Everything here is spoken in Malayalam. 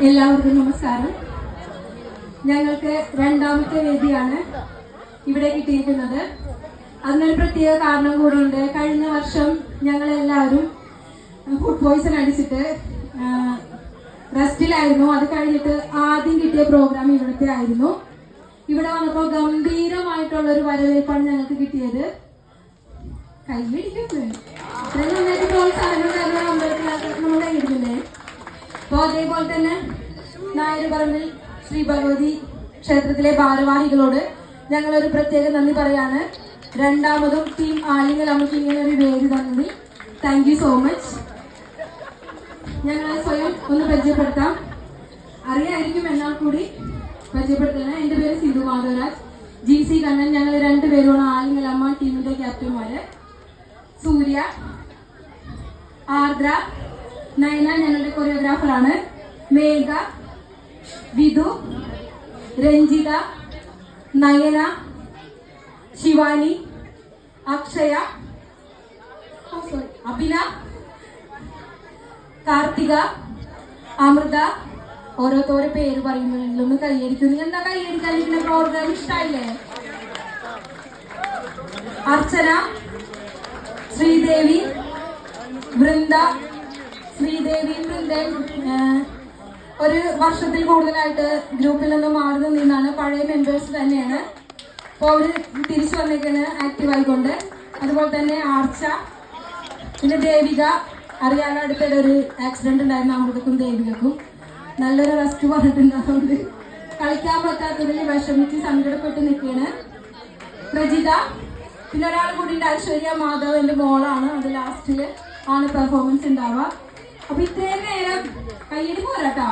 എല്ലാവർക്കും നമസ്കാരം. ഞങ്ങൾക്ക് രണ്ടാമത്തെ വേദിയാണ് ഇവിടെ കിട്ടിയിരിക്കുന്നത്. അതിനൊരു പ്രത്യേക കാരണം കൂടിയുണ്ട്. കഴിഞ്ഞ വർഷം ഞങ്ങളെല്ലാവരും ഫുഡ് പോയ്സൺ അടിച്ചിട്ട് റെസ്റ്റിലായിരുന്നു. അത് കഴിഞ്ഞിട്ട് ആദ്യം കിട്ടിയ പ്രോഗ്രാം ഇവിടുത്തെ ആയിരുന്നു. ഇവിടെ വന്നപ്പോൾ ഗംഭീരമായിട്ടുള്ള ഒരു വരവേൽപ്പാണ് ഞങ്ങൾക്ക് കിട്ടിയത്. കൈയടിക്കുന്നത് ഇത്രയും നന്നായിട്ട് പ്രോത്സാഹനം കാരണം നമ്മൾ കൈയടിക്കില്ലേ? അപ്പോൾ അതേപോലെ തന്നെ നായരുപറമ്പിൽ ശ്രീ ഭഗവതി ക്ഷേത്രത്തിലെ ഭാരവാഹികളോട് ഞങ്ങളൊരു പ്രത്യേക നന്ദി പറയാണ്. രണ്ടാമതും ടീം ആലിംഗൽ നമുക്ക് ഇങ്ങനെ ഒരു വേദി തന്നതിൽ താങ്ക് യു സോ മച്ച്. ഞങ്ങളെ സ്വയം ഒന്ന് പരിചയപ്പെടുത്താം. അറിയായിരിക്കും എന്നാൽ കൂടി പരിചയപ്പെടുത്തുന്നത്. എൻ്റെ പേര് സിന്ധു മാധവരാജ്, GC കണ്ണൻ. ഞങ്ങൾ രണ്ടുപേരുമാണ് ആലിംഗൽ അമ്മ ടീമിന്റെ ക്യാപ്റ്റന്മാര്. സൂര്യ, ആർദ്ര, നയന ഞങ്ങളുടെ കൊറിയോഗ്രാഫറാണ്. മേഘ, വിധു, രഞ്ജിത, നയന, ശിവാനി, അക്ഷയ, അഭിന, കാർത്തിക, അമൃത. ഓരോരുത്തരുടെ പേര് പറയുമ്പോഴെങ്കിലും ഒന്ന് കൈയടിക്കും. നിങ്ങൾ എന്താ കൈയടിക്കാതിരിക്കുന്ന? പ്രോഗ്രാം ഇഷ്ടമായില്ലേ? അർച്ചന, ശ്രീദേവി, വൃന്ദ. ശ്രീദേവിയും വൃന്ദയും ഒരു വർഷത്തിൽ കൂടുതലായിട്ട് ഗ്രൂപ്പിൽ നിന്ന് മാറി നിന്നാണ്. പഴയ മെമ്പേഴ്സ് തന്നെയാണ്. അപ്പോൾ അവർ തിരിച്ചു വന്നേക്കാണ് ആക്റ്റീവ് ആയിക്കൊണ്ട്. അതുപോലെ തന്നെ ആർച്ച, പിന്നെ ദേവിക. അറിയാതെ അടുത്തിടെ ഒരു ആക്സിഡന്റ് ഉണ്ടായിരുന്നു അമൃതക്കും ദേവികക്കും. നല്ലൊരു റെസ്റ്റ് പറഞ്ഞിട്ടുണ്ട്. അതുകൊണ്ട് കളിക്കാൻ പറ്റാത്തതിൽ വിഷമിച്ച് സങ്കടപ്പെട്ട് നിൽക്കുകയാണ്. പ്രജിത, പിന്നെ ഒരാൾ കൂടി ഉണ്ട്, ഐശ്വര്യ മാധവ്. എൻ്റെ മോളാണ്. അത് ലാസ്റ്റിൽ ആണ് പെർഫോമൻസ് ഉണ്ടാവുക. അപ്പൊ ഇത്രയും നേരം കയ്യടി പോരാട്ടോ.